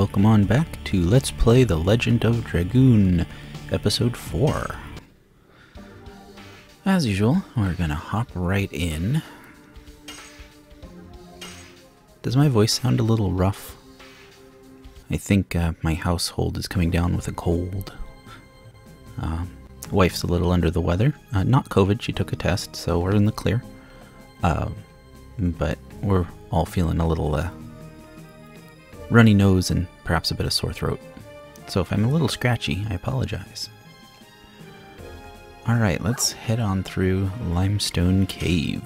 welcome on back to Let's Play the Legend of Dragoon, Episode 4. As usual, we're gonna hop right in. Does my voice sound a little rough? I think my household is coming down with a cold. Wife's a little under the weather. Not COVID, she took a test, so we're in the clear. But we're all feeling a little runny nose and perhaps a bit of sore throat. So if I'm a little scratchy, I apologize. Alright, let's head on through Limestone Cave.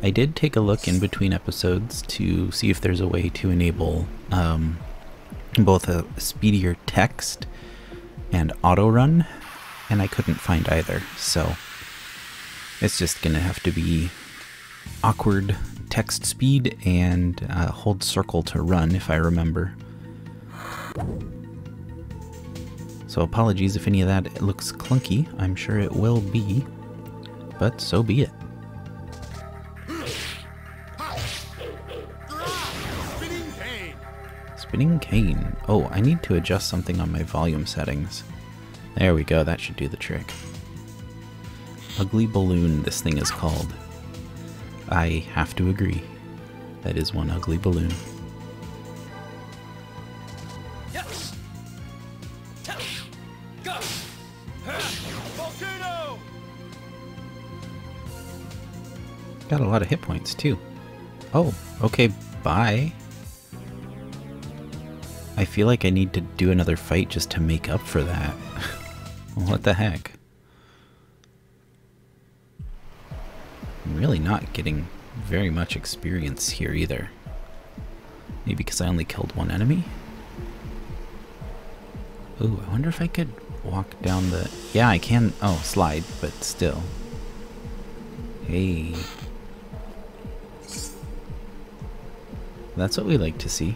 I did take a look in between episodes to see if there's a way to enable both a speedier text and auto run, and I couldn't find either, so it's just gonna have to be awkward text speed and hold circle to run if I remember. So apologies if any of that looks clunky. I'm sure it will be, but so be it. Spinning cane. Oh, I need to adjust something on my volume settings. There we go, that should do the trick. Ugly balloon, this thing is called. I have to agree. That is one ugly balloon. Got a lot of hit points too. Oh, okay, bye. I feel like I need to do another fight just to make up for that. What the heck? I'm really not getting very much experience here either. Maybe because I only killed one enemy? Ooh, I wonder if I could walk down the... Yeah, I can... Oh, slide, but still. Hey. That's what we like to see.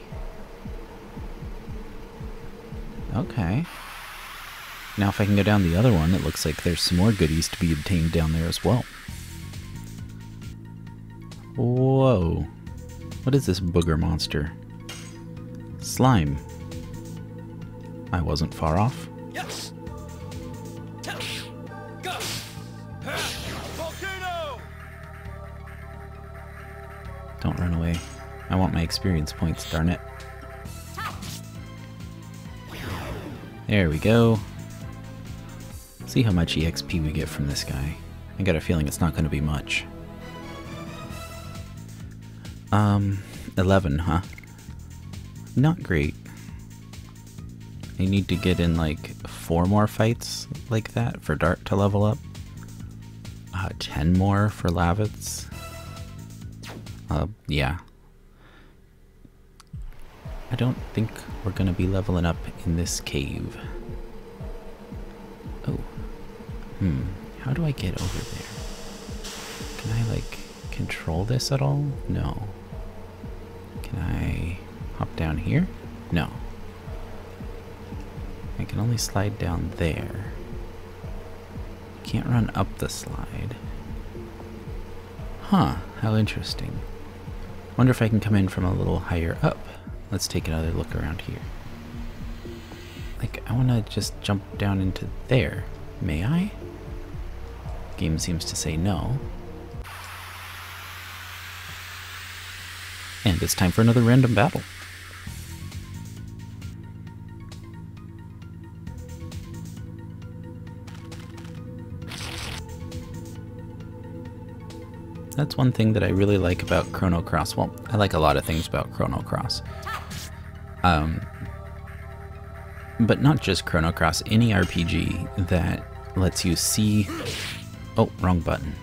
Okay. Now if I can go down the other one, it looks like there's some more goodies to be obtained down there as well. Whoa. What is this booger monster? Slime. I wasn't far off. Don't run away. I want my experience points, darn it. There we go. See how much EXP we get from this guy. I got a feeling it's not going to be much. 11, huh? Not great. I need to get in like 4 more fights like that for Dart to level up. 10 more for Lavitz. Yeah. I don't think we're gonna be leveling up in this cave. Oh. How do I get over there? Can I, like, control this at all? No. Can I hop down here? No. I can only slide down there. Can't run up the slide. Huh, how interesting. Wonder if I can come in from a little higher up. Let's take another look around here. Like, I want to just jump down into there. May I? Game seems to say no. And it's time for another random battle. That's one thing that I really like about Chrono Cross. Well, I like a lot of things about Chrono Cross. But not just Chrono Cross, any RPG that lets you see... Oh, wrong button.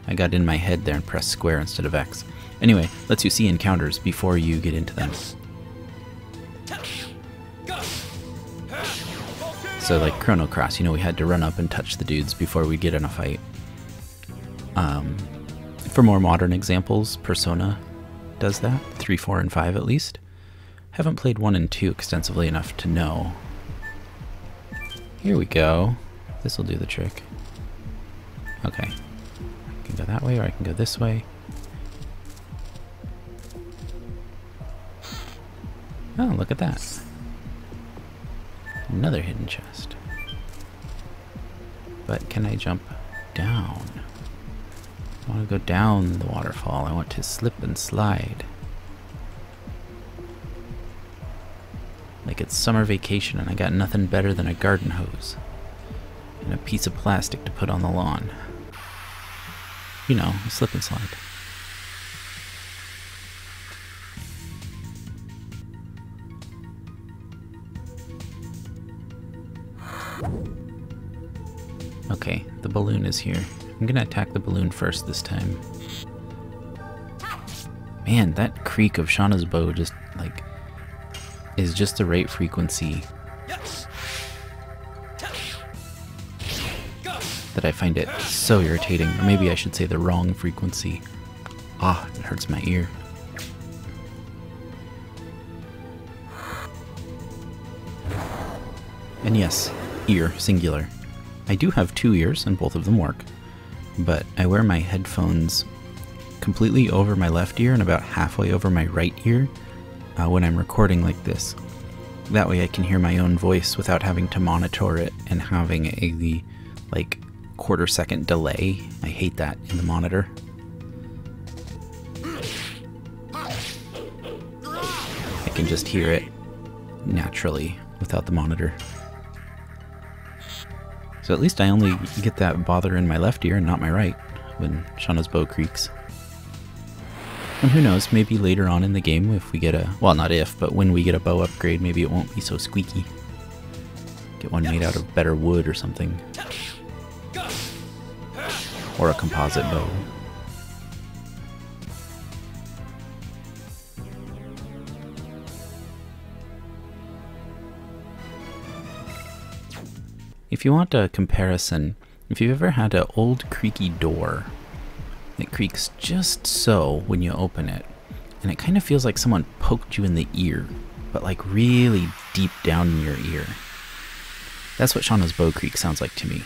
I got in my head there and pressed square instead of X. Anyway, lets you see encounters before you get into them. So like Chrono Cross, you know, we had to run up and touch the dudes before we get in a fight. For more modern examples, Persona does that, 3, 4, and 5 at least. Haven't played 1 and 2 extensively enough to know. Here we go. This'll do the trick. Okay. I can go that way or I can go this way. Oh, look at that. Another hidden chest. But can I jump down? I want to go down the waterfall. I want to slip and slide. Like it's summer vacation and I got nothing better than a garden hose. And a piece of plastic to put on the lawn. You know, a slip and slide. Okay, the balloon is here. I'm gonna attack the balloon first this time. Man, that creak of Shauna's bow just, like, is just the right frequency that I find it so irritating. Or maybe I should say the wrong frequency. Ah, it hurts my ear. And yes, ear, singular. I do have 2 ears, and both of them work, but I wear my headphones completely over my left ear and about halfway over my right ear when I'm recording like this. That way I can hear my own voice without having to monitor it and having a, like, quarter-second delay. I hate that in the monitor. I can just hear it naturally without the monitor. So at least I only get that bother in my left ear and not my right when Shauna's bow creaks. And who knows, maybe later on in the game if we get a... well, not if, but when we get a bow upgrade, maybe it won't be so squeaky. Get one made out of better wood or something. Or a composite bow. If you want a comparison, if you've ever had an old creaky door that creaks just so when you open it, and it kind of feels like someone poked you in the ear, but like really deep down in your ear. That's what Shauna's bow creak sounds like to me.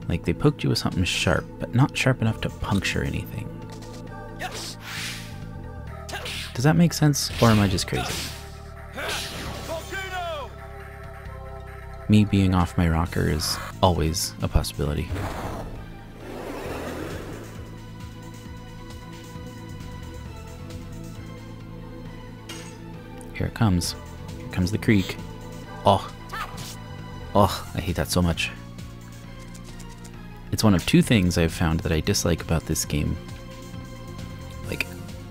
Like they poked you with something sharp, but not sharp enough to puncture anything. Does that make sense, or am I just crazy? Me being off my rocker is always a possibility. Here it comes. Here comes the creek. Oh. Oh, I hate that so much. It's one of 2 things I've found that I dislike about this game. Like,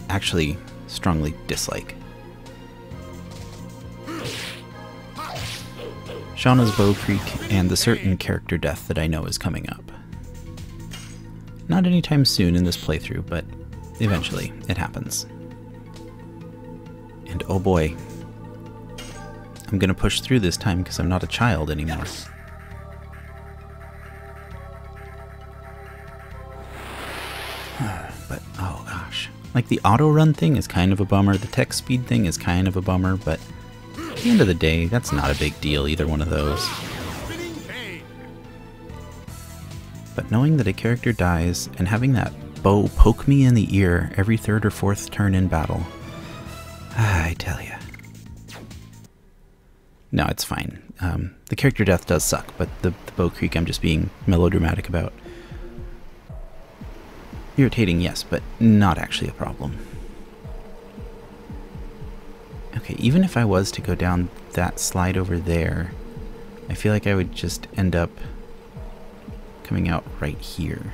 actually strongly dislike. Shauna's bow creak and the certain character death that I know is coming up. Not anytime soon in this playthrough, but eventually it happens. And oh boy, I'm gonna push through this time because I'm not a child anymore. But oh gosh. Like the auto run thing is kind of a bummer, the text speed thing is kind of a bummer, but at the end of the day, that's not a big deal, either one of those. But knowing that a character dies and having that bow poke me in the ear every 3rd or 4th turn in battle, I tell ya. No, it's fine. The character death does suck, but the bow creak I'm just being melodramatic about. Irritating, yes, but not actually a problem. Okay, even if I was to go down that slide over there, I feel like I would just end up coming out right here.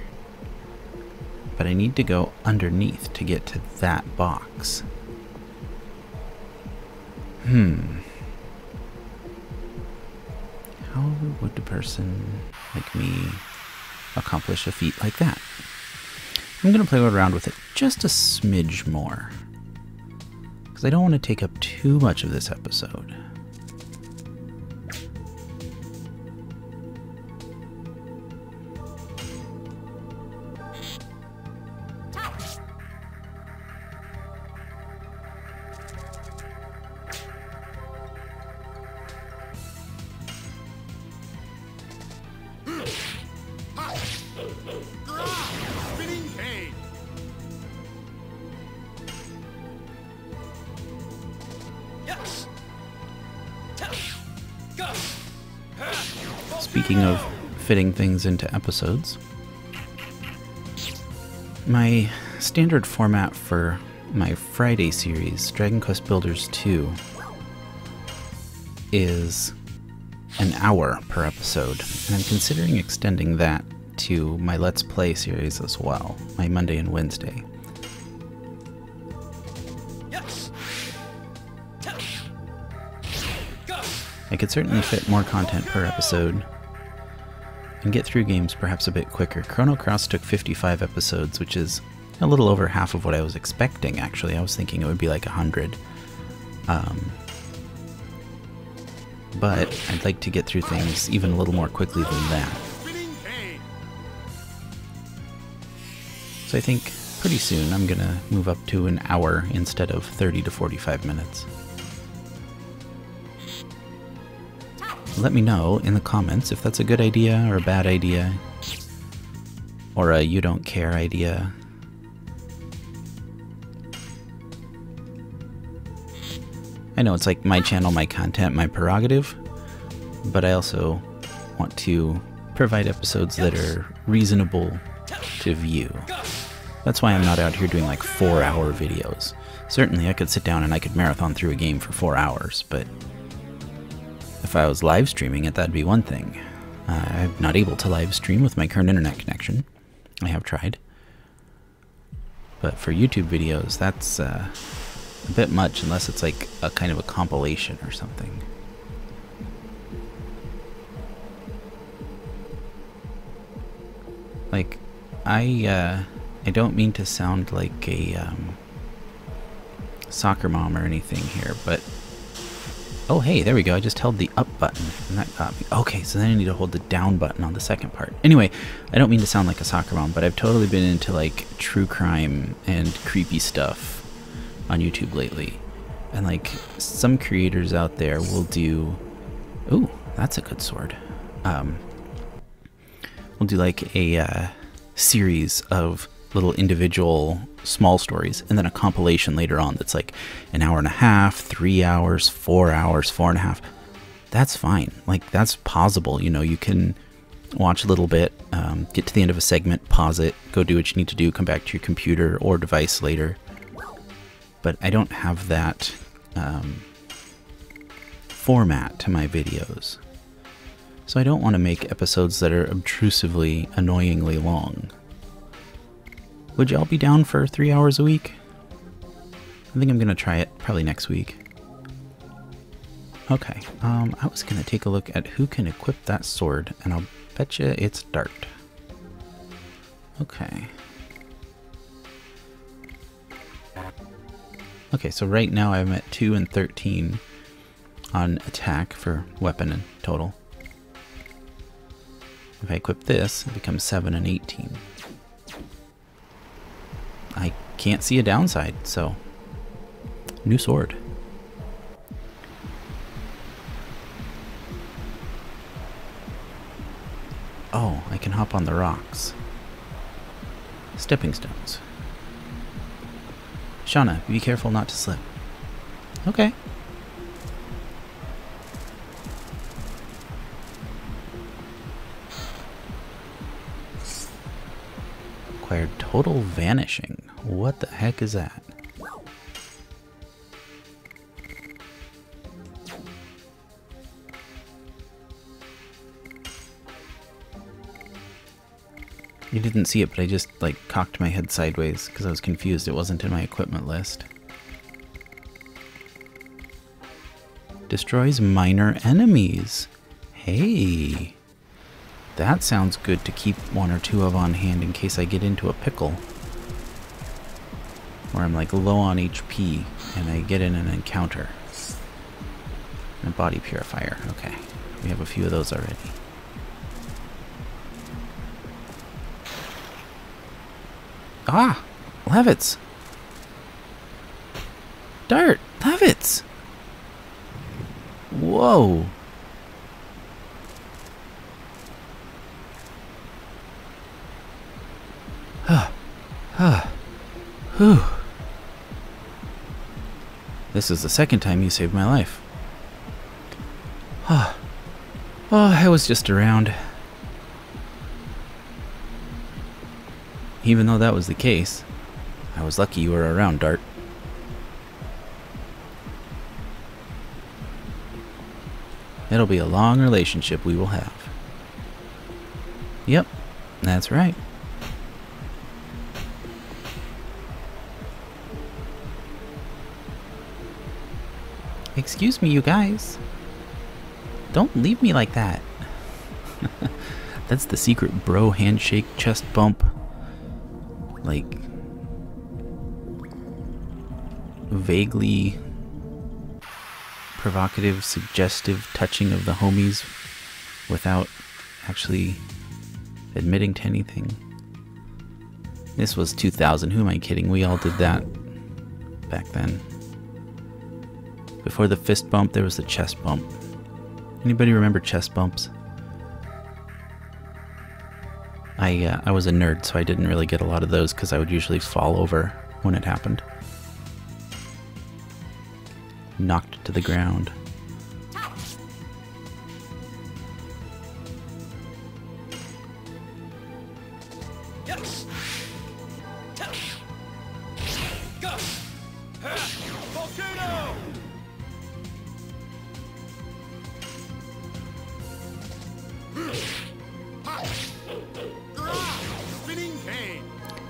But I need to go underneath to get to that box. How would a person like me accomplish a feat like that? I'm going to play around with it just a smidge more, because I don't want to take up too much of this episode. Speaking of fitting things into episodes, my standard format for my Friday series, Dragon Quest Builders 2, is an hour per episode, and I'm considering extending that to my Let's Play series as well, my Monday and Wednesday. I could certainly fit more content per episode and get through games perhaps a bit quicker. Chrono Cross took 55 episodes, which is a little over half of what I was expecting, actually. I was thinking it would be like 100. But I'd like to get through things even a little more quickly than that. So I think pretty soon I'm going to move up to an hour instead of 30 to 45 minutes. Let me know in the comments if that's a good idea or a bad idea, or a you don't care idea. I know it's like my channel, my content, my prerogative, but I also want to provide episodes that are reasonable to view. That's why I'm not out here doing like 4-hour videos. Certainly I could sit down and I could marathon through a game for 4 hours, but if I was live streaming it, that'd be one thing. I'm not able to live stream with my current internet connection. I have tried. But for YouTube videos, that's a bit much unless it's like a kind of a compilation or something. Like, I don't mean to sound like a soccer mom or anything here, but oh hey, there we go, I just held the up button and that got me. Okay, so then I need to hold the down button on the second part. Anyway, I don't mean to sound like a soccer mom, but I've totally been into like true crime and creepy stuff on YouTube lately. And like some creators out there will do, ooh, that's a good sword. We'll do like a series of little individual small stories and then a compilation later on that's like an hour and a half, 3 hours, 4 hours, 4.5. That's fine. Like, that's pausable. You know, you can watch a little bit, get to the end of a segment, pause it, go do what you need to do, come back to your computer or device later. But I don't have that format to my videos. So I don't want to make episodes that are obtrusively, annoyingly long. Would y'all be down for 3 hours a week? I think I'm going to try it probably next week. Okay, I was going to take a look at who can equip that sword, and I'll bet you it's Dart. Okay. Okay, so right now I'm at 2 and 13 on attack for weapon and total. If I equip this, it becomes 7 and 18. I can't see a downside, so new sword. Oh, I can hop on the rocks. Stepping stones. Shauna, be careful not to slip. Okay. Acquired total vanishing. What the heck is that? You didn't see it, but I just like cocked my head sideways because I was confused. It wasn't in my equipment list. Destroys minor enemies. Hey. That sounds good to keep 1 or 2 of on hand in case I get into a pickle. Or I'm like low on HP and I get in an encounter. And a body purifier. Okay. We have a few of those already. Ah! Levits! Dart! Levits! Whoa! Whew. This is the second time you saved my life. Oh, I was just around. Even though that was the case, I was lucky you were around, Dart. It'll be a long relationship we will have. Yep, that's right. Excuse me, you guys. Don't leave me like that. That's the secret bro handshake chest bump. Like, vaguely provocative, suggestive touching of the homies without actually admitting to anything. This was 2000, who am I kidding? We all did that back then. Before the fist bump, there was the chest bump. Anybody remember chest bumps? I was a nerd, so I didn't really get a lot of those because I would usually fall over when it happened. Knocked to the ground.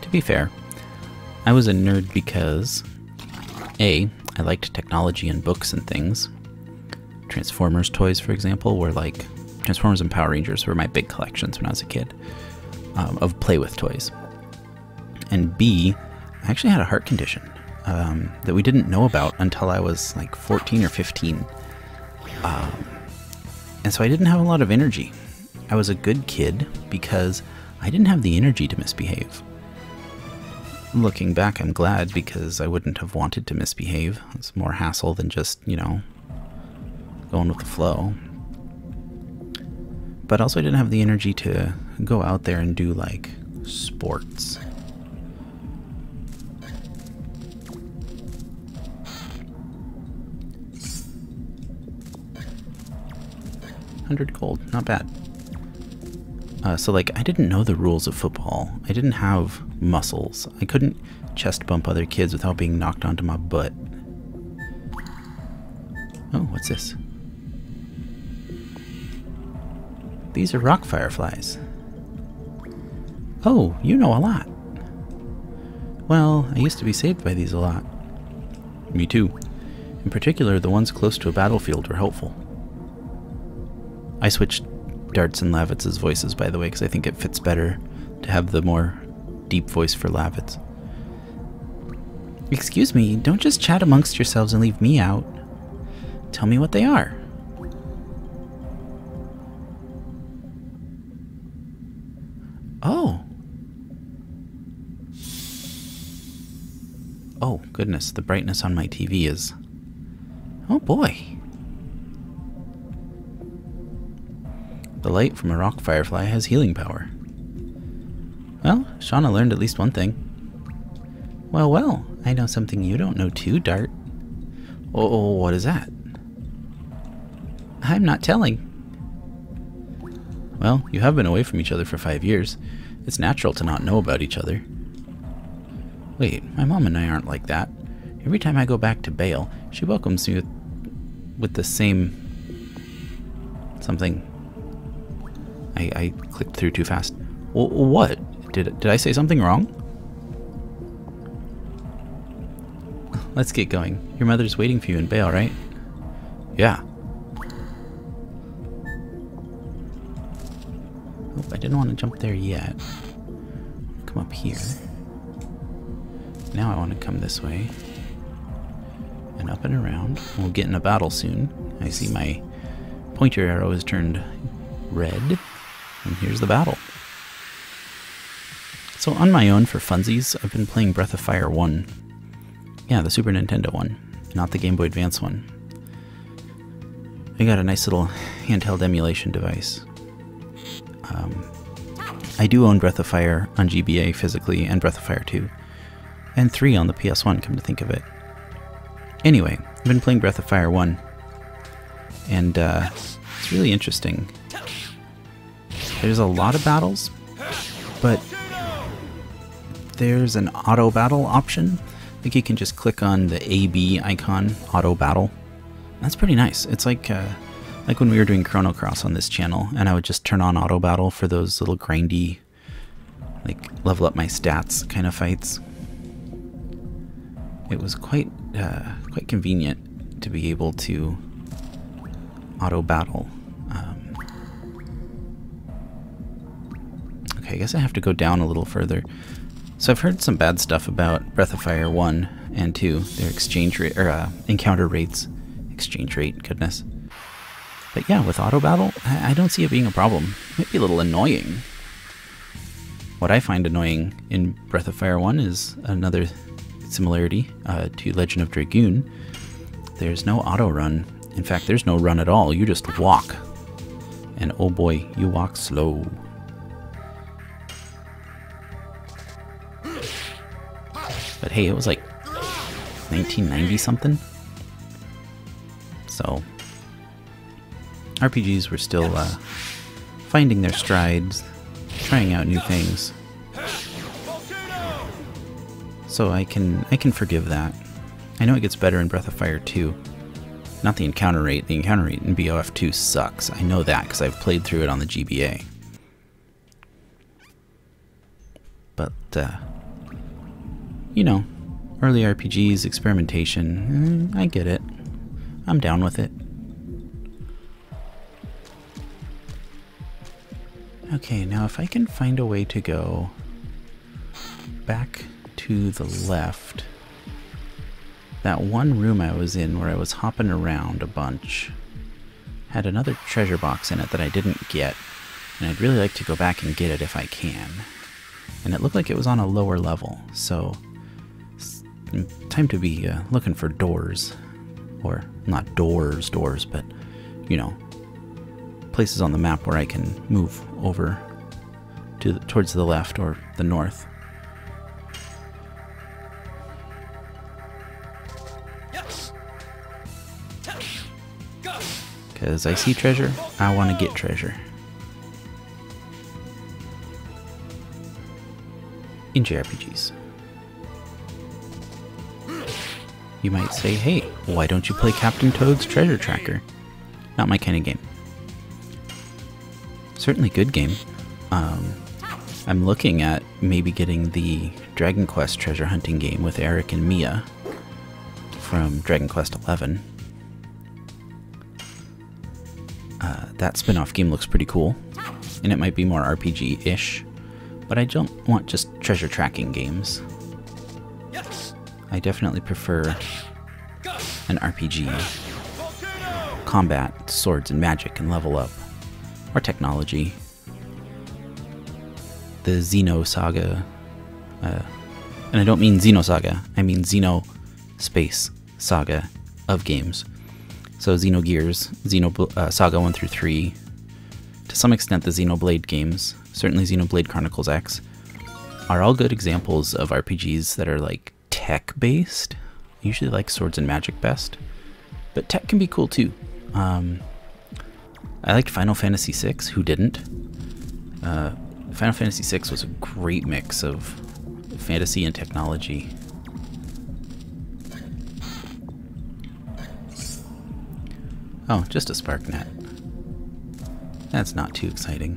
To be fair, I was a nerd because A, I liked technology and books and things. Transformers toys, for example, were like... Transformers and Power Rangers were my big collections when I was a kid of play-with toys. And B, I actually had a heart condition that we didn't know about until I was like 14 or 15. And so I didn't have a lot of energy. I was a good kid because I didn't have the energy to misbehave. Looking back, I'm glad because I wouldn't have wanted to misbehave. It's more hassle than just, you know, going with the flow. But also I didn't have the energy to go out there and do, like, sports. $100 gold, not bad. So, like, I didn't know the rules of football. I didn't have muscles. I couldn't chest bump other kids without being knocked onto my butt. Oh, what's this? These are rock fireflies. Oh, you know a lot. Well, I used to be saved by these a lot. Me too. In particular, the ones close to a battlefield were helpful. I switched Dart's and Lavitz's voices, by the way, because I think it fits better to have the more deep voice for Lavitz. Excuse me, don't just chat amongst yourselves and leave me out. Tell me what they are. Oh. Oh, goodness, the brightness on my TV is... Oh boy. The light from a rock firefly has healing power. Well, Shauna learned at least one thing. Well, well, I know something you don't know too, Dart. Oh, what is that? I'm not telling. Well, you have been away from each other for 5 years. It's natural to not know about each other. Wait, my mom and I aren't like that. Every time I go back to Bale, she welcomes me with the same... something. I clicked through too fast. What? Did I say something wrong? Let's get going. Your mother's waiting for you in Bale, right? Yeah. Oh, I didn't want to jump there yet. Come up here. Now I want to come this way. And up and around. We'll get in a battle soon. I see my pointer arrow has turned red. And here's the battle. So on my own for funsies, I've been playing Breath of Fire 1. Yeah, the Super Nintendo one, not the Game Boy Advance one. I got a nice little handheld emulation device. I do own Breath of Fire on GBA physically, and Breath of Fire 2. And 3 on the PS1, come to think of it. Anyway, I've been playing Breath of Fire 1. And It's really interesting. There's a lot of battles, but there's an auto battle option. I think you can just click on the AB icon, auto battle. That's pretty nice. It's like when we were doing Chrono Cross on this channel, and I would just turn on auto battle for those little grindy, like level up my stats kind of fights. It was quite convenient to be able to auto battle. Okay, I guess I have to go down a little further. So I've heard some bad stuff about Breath of Fire 1 and 2, their exchange rate, or encounter rates. Exchange rate, goodness. But yeah, with auto battle, I don't see it being a problem. It might be a little annoying. What I find annoying in Breath of Fire 1 is another similarity to Legend of Dragoon. There's no auto run. In fact, there's no run at all. You just walk. And oh boy, you walk slow. But hey, it was like 1990 something. So RPGs were still finding their strides, trying out new things. So I can forgive that. I know it gets better in Breath of Fire 2. Not the encounter rate. The encounter rate in BOF 2 sucks. I know that because I've played through it on the GBA. But you know, early RPGs, experimentation, I get it. I'm down with it. Okay, now if I can find a way to go back to the left, that one room I was in where I was hopping around a bunch had another treasure box in it that I didn't get, and I'd really like to go back and get it if I can. And it looked like it was on a lower level, so time to be looking for doors. Or not doors, but, you know, places on the map where I can move over to towards the left or the north. Because I see treasure, I want to get treasure. In JRPGs. You might say, hey, why don't you play Captain Toad's Treasure Tracker? Not my kind of game. Certainly good game. I'm looking at maybe getting the Dragon Quest treasure hunting game with Eric and Mia from Dragon Quest XI. That spin-off game looks pretty cool, and it might be more RPG-ish, but I don't want just treasure tracking games. I definitely prefer an RPG. Combat, swords and magic, and level up. Or technology. The Xeno Saga. And I don't mean Xenosaga, I mean Xeno-Space Saga of games. So Xenogears, Saga 1 through 3. To some extent the Xenoblade games, certainly Xenoblade Chronicles X, are all good examples of RPGs that are like tech-based. I usually like swords and magic best, but tech can be cool too. I liked Final Fantasy VI, who didn't? Final Fantasy VI was a great mix of fantasy and technology. Oh, just a spark net. That's not too exciting.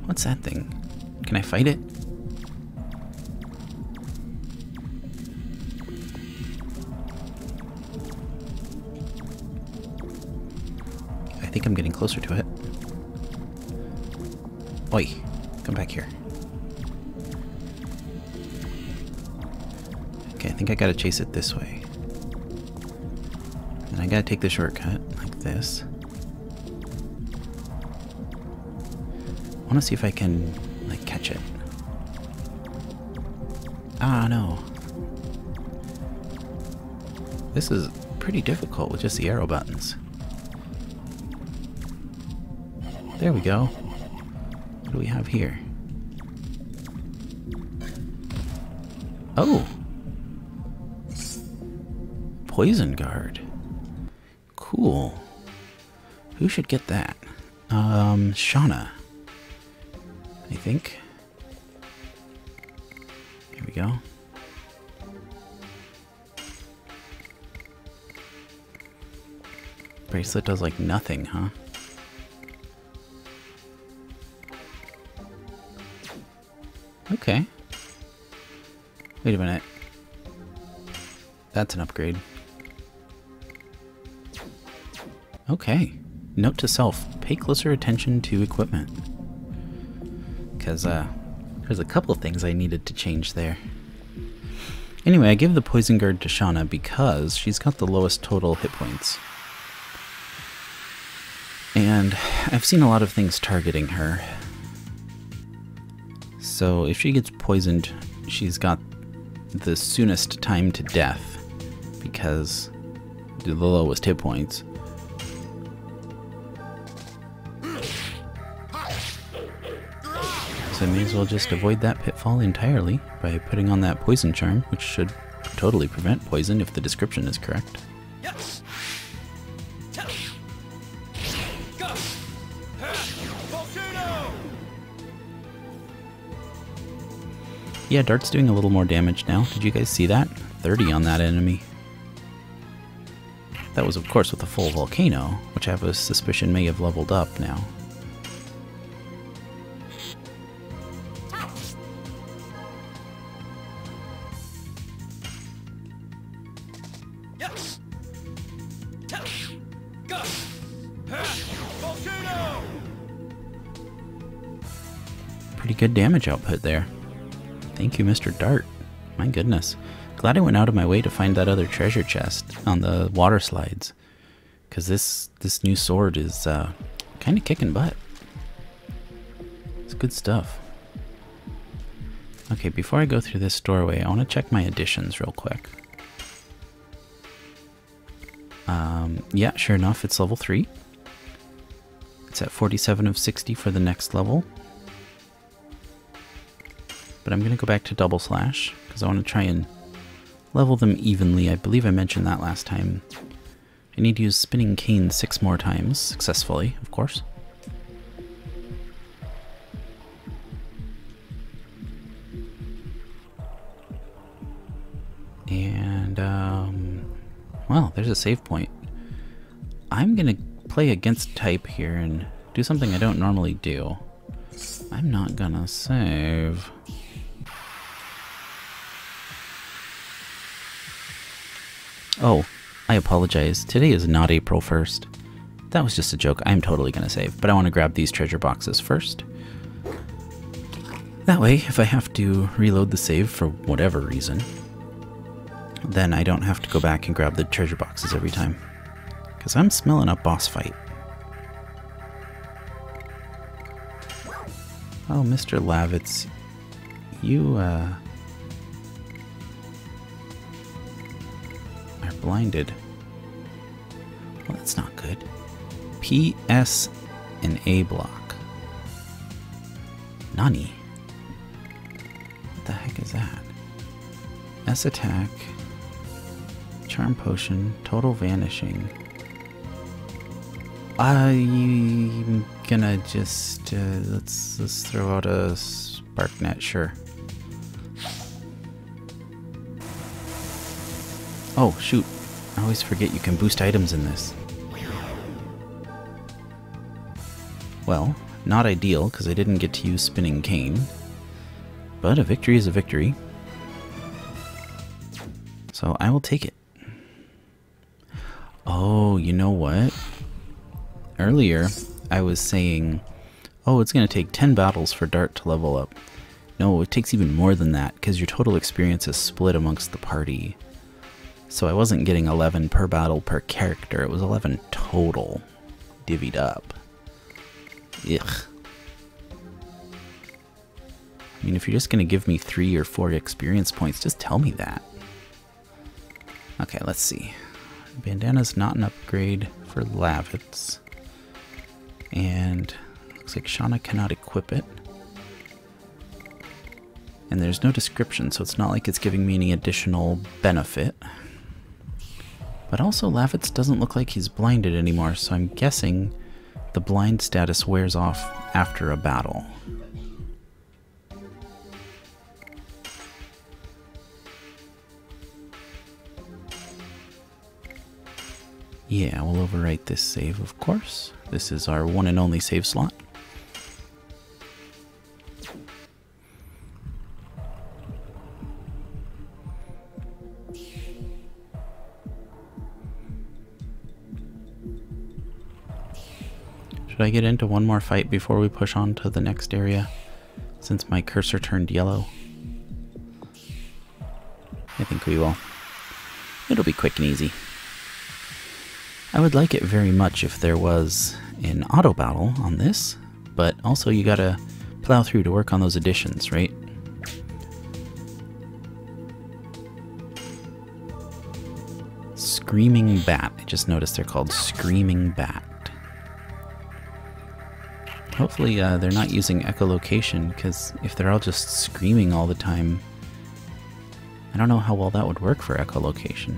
What's that thing? Can I fight it? I think I'm getting closer to it. Oi, come back here. Okay, I think I gotta chase it this way. And I gotta take the shortcut, like this. I wanna see if I can, like, catch it. Ah, no. This is pretty difficult with just the arrow buttons. There we go. What do we have here? Oh! Poison Guard. Cool. Who should get that? Shauna. I think. Here we go. Bracelet does like nothing, huh? Okay. Wait a minute. That's an upgrade. Okay. Note to self, pay closer attention to equipment. Because, there's a couple of things I needed to change there. Anyway, I give the Poison Guard to Shauna because she's got the lowest total hit points. And I've seen a lot of things targeting her. So if she gets poisoned, she's got the soonest time to death because the lowest hit points. So I may as well just avoid that pitfall entirely by putting on that poison charm, which should totally prevent poison if the description is correct. Yeah, Dart's doing a little more damage now. Did you guys see that? 30 on that enemy. That was, of course, with a full volcano, which I have a suspicion may have leveled up now. Pretty good damage output there. Thank you, Mr. Dart. My goodness. Glad I went out of my way to find that other treasure chest on the water slides. Because this new sword is kind of kicking butt. It's good stuff. Okay, before I go through this doorway, I want to check my additions real quick. Yeah, sure enough, it's level 3. It's at 47 of 60 for the next level. But I'm going to go back to double slash because I want to try and level them evenly. I believe I mentioned that last time. I need to use spinning cane 6 more times, successfully, of course. And, well, there's a save point. I'm going to play against type here and do something I don't normally do. I'm not going to save. Oh, I apologize. Today is not April 1st. That was just a joke. I'm totally going to save, but I want to grab these treasure boxes first. That way, if I have to reload the save for whatever reason, then I don't have to go back and grab the treasure boxes every time. Because I'm smelling a boss fight. Oh, Mr. Lavitz, you, are blinded. Well, that's not good. P, S, and A block. Nani? What the heck is that? S attack. Charm potion. Total vanishing. I'm gonna just, let's throw out a spark net, sure. Oh, shoot. I always forget you can boost items in this. Well, not ideal, because I didn't get to use spinning cane. But a victory is a victory. So I will take it. Oh, you know what? Earlier, I was saying, oh, it's going to take 10 battles for Dart to level up. No, it takes even more than that, because your total experience is split amongst the party. So I wasn't getting 11 per battle per character, it was 11 total, divvied up. Ugh. I mean, if you're just going to give me 3 or 4 experience points, just tell me that. Okay, let's see. Bandana's not an upgrade for Lavitz. And looks like Shauna cannot equip it. And there's no description, so it's not like it's giving me any additional benefit. But also Lavitz doesn't look like he's blinded anymore, so I'm guessing the blind status wears off after a battle. Yeah, we'll overwrite this save, of course. This is our one and only save slot. Should I get into one more fight before we push on to the next area, since my cursor turned yellow? I think we will. It'll be quick and easy. I would like it very much if there was an auto battle on this, but also you gotta plow through to work on those additions, right? Screaming Bat. I just noticed they're called Screaming Bat. Hopefully they're not using echolocation, because if they're all just screaming all the time, I don't know how well that would work for echolocation.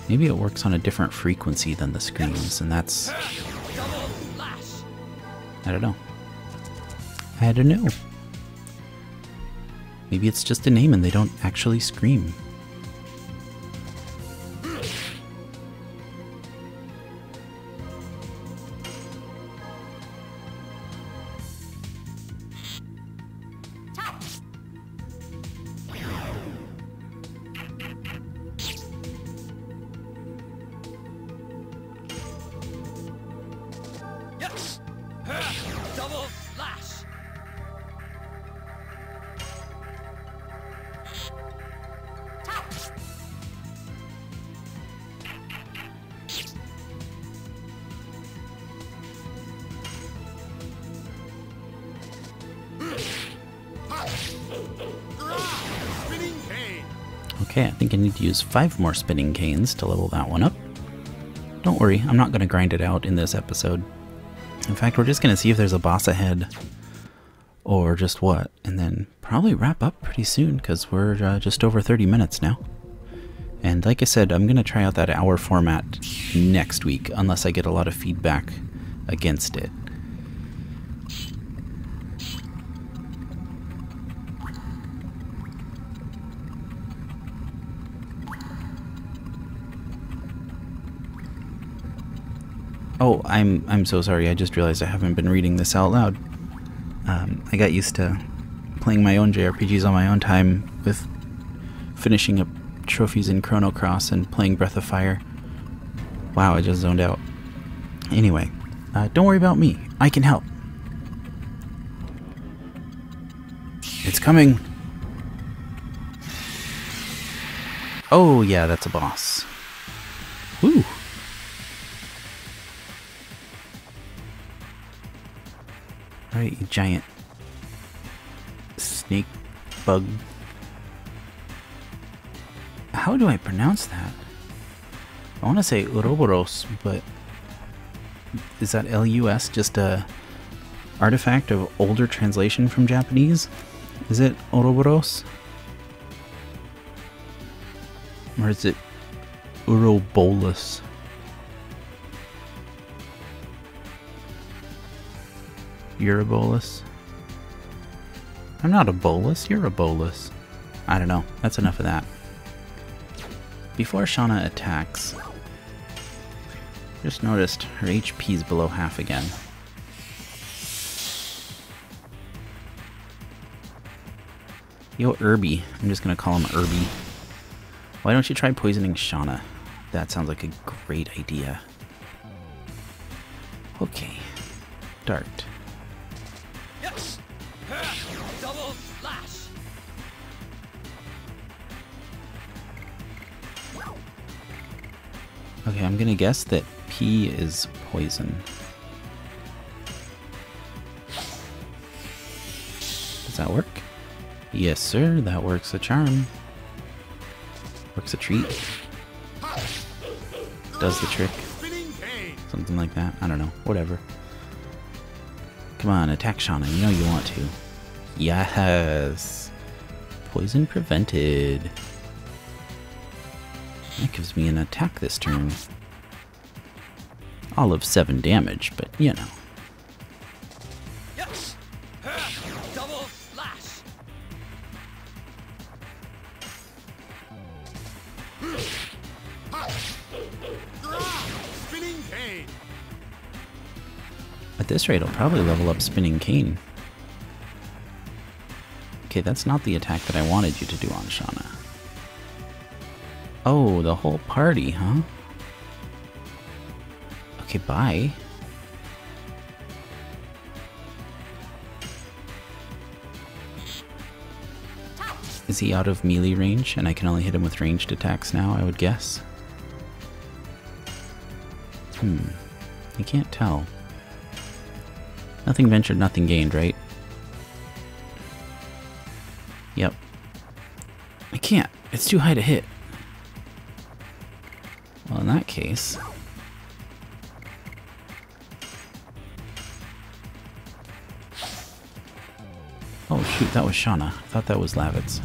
Maybe it works on a different frequency than the screams, and that's... I don't know. I don't know. Maybe it's just a name and they don't actually scream. Okay, I think I need to use 5 more spinning canes to level that one up. Don't worry, I'm not going to grind it out in this episode. In fact, we're just going to see if there's a boss ahead, or just what, and then probably wrap up pretty soon, because we're just over 30 minutes now. And like I said, I'm going to try out that hour format next week, unless I get a lot of feedback against it. Oh, I'm so sorry. I just realized I haven't been reading this out loud. I got used to playing my own JRPGs on my own time with finishing up trophies in Chrono Cross and playing Breath of Fire. Wow, I just zoned out. Anyway, don't worry about me. I can help. It's coming. Oh, yeah, that's a boss. Woo. Alright, you giant snake bug. How do I pronounce that? I want to say Ouroboros, but is that L-U-S just a artifact of older translation from Japanese? Is it Ouroboros? Or is it Ourobolus? You're a bolus? I'm not a bolus, you're a bolus. I don't know, that's enough of that. Before Shauna attacks, just noticed her HP's below half again. Yo, Irby. I'm just gonna call him Irby. Why don't you try poisoning Shauna? That sounds like a great idea. Okay. Dart. Double slash. Okay, I'm gonna guess that P is poison. Does that work? Yes, sir, that works a charm. Works a treat. Does the trick. Something like that. I don't know. Whatever. Come on, attack Shauna. You know you want to. Yes! Poison prevented. That gives me an attack this turn. All of 7 damage, but you know. Yes. Double slash. Spinning cane. At this rate, I'll probably level up Spinning Cane. Okay, that's not the attack that I wanted you to do on Shauna. Oh, the whole party, huh? Okay, bye. Is he out of melee range, and I can only hit him with ranged attacks now, I would guess? I can't tell. Nothing ventured, nothing gained, right? Yep. I can't. It's too high to hit. Well, in that case... Oh shoot, that was Shauna. I thought that was Lavitz.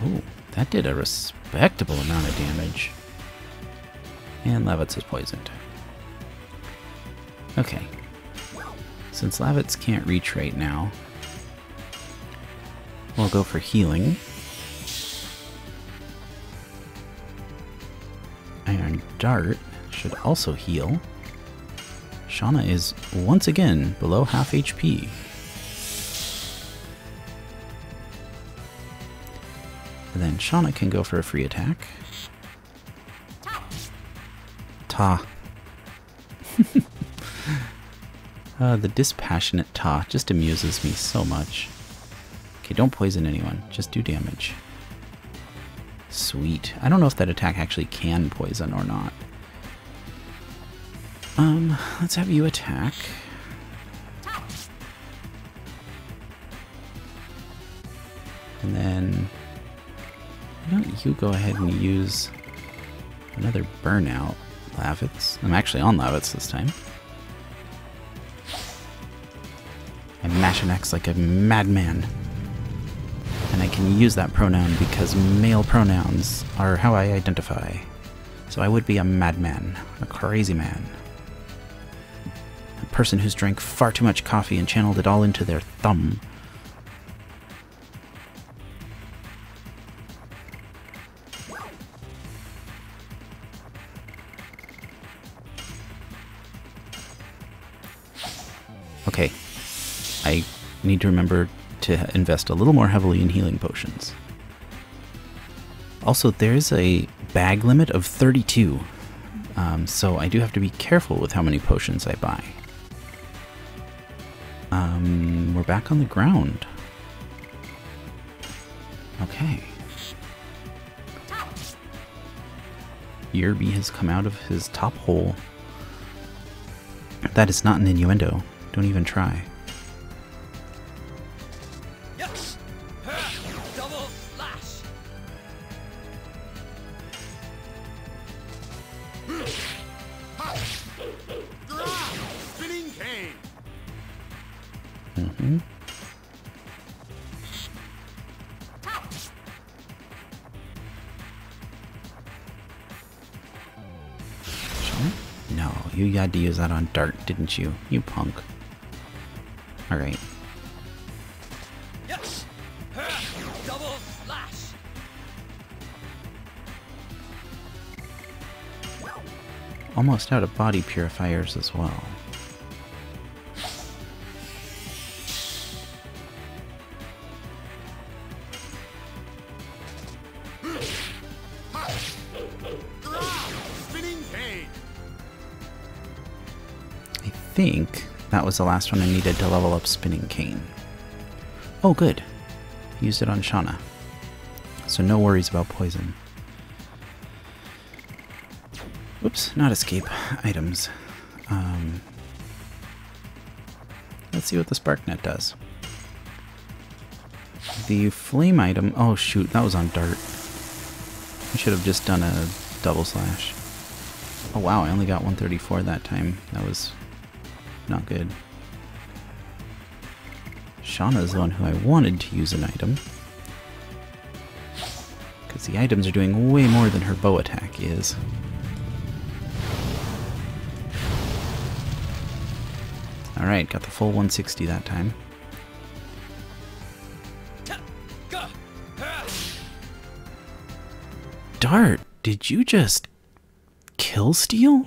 Oh, that did a respectable amount of damage. And Lavitz is poisoned. Okay. Since Lavitz can't reach right now, we'll go for healing. Iron Dart should also heal. Shauna is once again below half HP. And then Shauna can go for a free attack. Ta. The dispassionate Ta just amuses me so much. Okay, don't poison anyone. Just do damage. Sweet. I don't know if that attack actually can poison or not. Let's have you attack. And then... why don't you go ahead and use another burnout, Lavitz. I'm actually on Lavitz this time. I mash an X like a madman. And I can use that pronoun because male pronouns are how I identify. So I would be a madman, a crazy man. A person who's drank far too much coffee and channeled it all into their thumb. Okay, I need to remember to invest a little more heavily in healing potions. Also, there's a bag limit of 32, so I do have to be careful with how many potions I buy. We're back on the ground. Okay. Yerby has come out of his top hole. That is not an innuendo. Don't even try. Yes. Double slash. Spinning cane. Mm-hmm. No, you had to use that on Dart, didn't you? You punk. Alright. Yes. Double slash. Almost out of body purifiers as well. Spinning cane. I think that was the last one I needed to level up Spinning Cane. Oh, good. Used it on Shauna. So no worries about poison. Whoops, not escape. Items. Let's see what the Spark Net does. The flame item... oh shoot, that was on Dart. I should have just done a double slash. Oh wow, I only got 134 that time. That was not good. Shauna's the one who I wanted to use an item. Because the items are doing way more than her bow attack is. Alright, got the full 160 that time. Dart, did you just kill steal?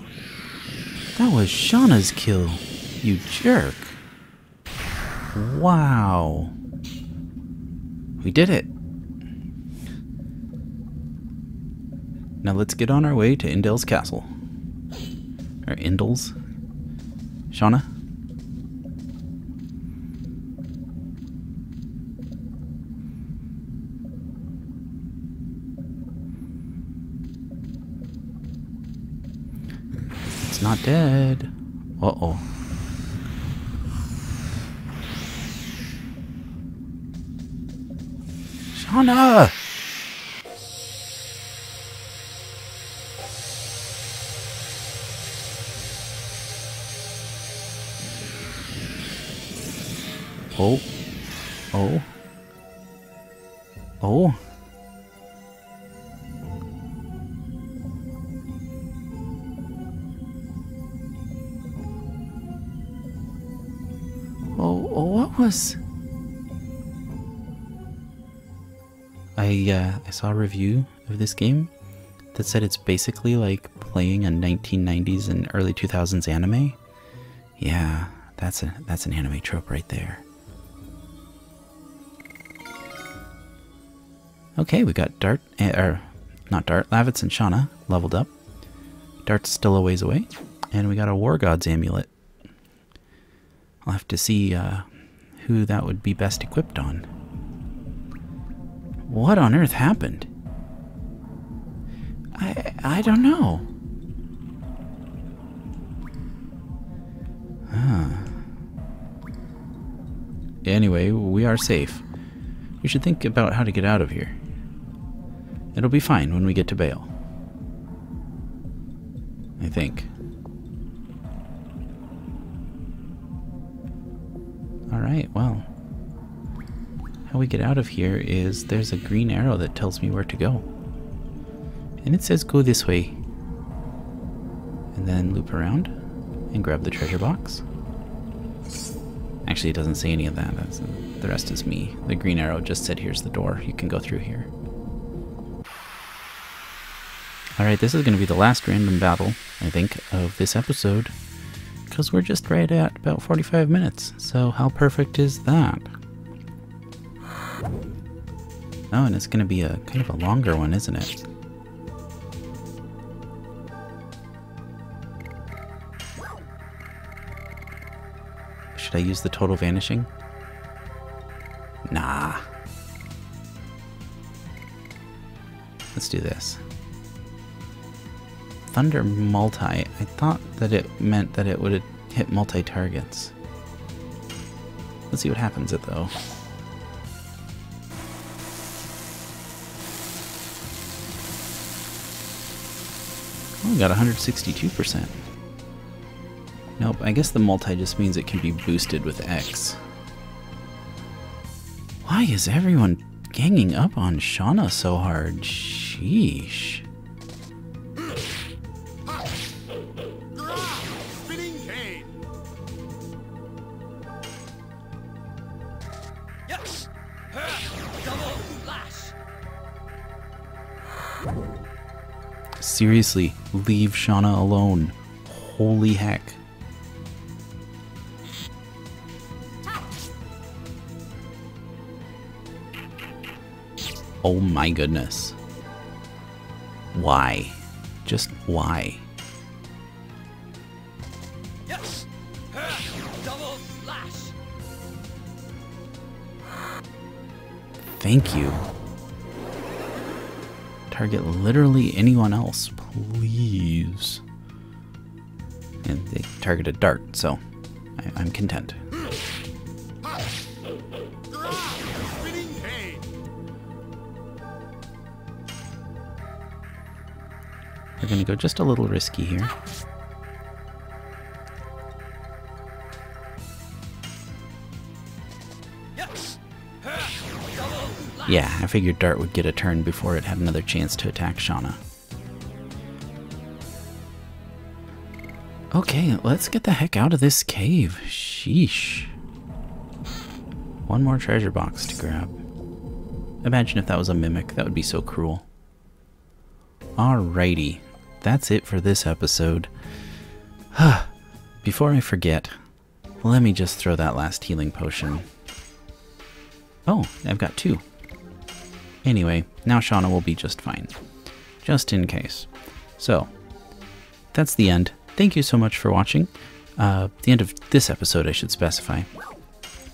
That was Shauna's kill, you jerk. Wow. We did it. Now let's get on our way to Indel's castle. Or Indel's. Shauna? It's not dead. Uh-oh. Shauna! Oh. Oh. Oh. Oh, what was... I saw a review of this game that said it's basically like playing a 1990s and early 2000s anime. Yeah, that's an anime trope right there. Okay, we got Dart, not Dart, Lavitz and Shauna leveled up. Dart's still a ways away, and we got a War God's amulet. I'll have to see who that would be best equipped on. What on earth happened? I don't know. Anyway, we are safe. We should think about how to get out of here. It'll be fine when we get to Bale. I think. Alright, well. How we get out of here is there's a green arrow that tells me where to go. And it says go this way. And then loop around and grab the treasure box. Actually, it doesn't say any of that. The rest is me. The green arrow just said here's the door. You can go through here. Alright, this is going to be the last random battle, I think, of this episode. Because we're just right at about 45 minutes. So how perfect is that? Oh, and it's going to be a kind of a longer one, isn't it? Should I use the total vanishing? Nah. Let's do this. Thunder multi. I thought that it meant that it would hit multi-targets. Let's see what happens it though. Oh, we got 162%. Nope, I guess the multi just means it can be boosted with X. Why is everyone ganging up on Shauna so hard? Sheesh. Seriously, leave Shauna alone. Holy heck. Oh my goodness. Why? Just why? Yes. Double slash. Thank you. Target literally anyone else, please. And they targeted Dart, so I'm content. We're gonna go just a little risky here. Yes. Double lash. Yeah, I figured Dart would get a turn before it had another chance to attack Shauna. Okay, let's get the heck out of this cave. Sheesh. One more treasure box to grab. Imagine if that was a mimic. That would be so cruel. Alrighty. That's it for this episode. Before I forget, let me just throw that last healing potion. Oh, I've got 2. Anyway, now Shauna will be just fine. Just in case. So, that's the end. Thank you so much for watching. The end of this episode, I should specify.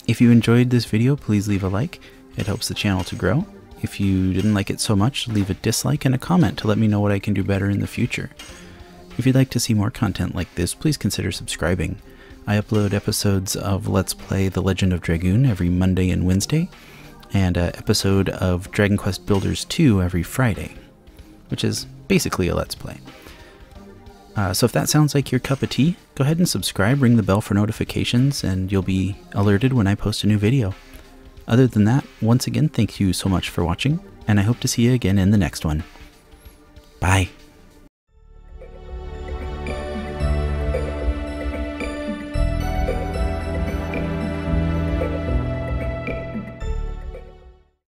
If you enjoyed this video, please leave a like. It helps the channel to grow. If you didn't like it so much, leave a dislike and a comment to let me know what I can do better in the future. If you'd like to see more content like this, please consider subscribing. I upload episodes of Let's Play The Legend of Dragoon every Monday and Wednesday, and an episode of Dragon Quest Builders 2 every Friday, which is basically a Let's Play. So if that sounds like your cup of tea, go ahead and subscribe, ring the bell for notifications, and you'll be alerted when I post a new video. Other than that, once again, thank you so much for watching, and I hope to see you again in the next one. Bye.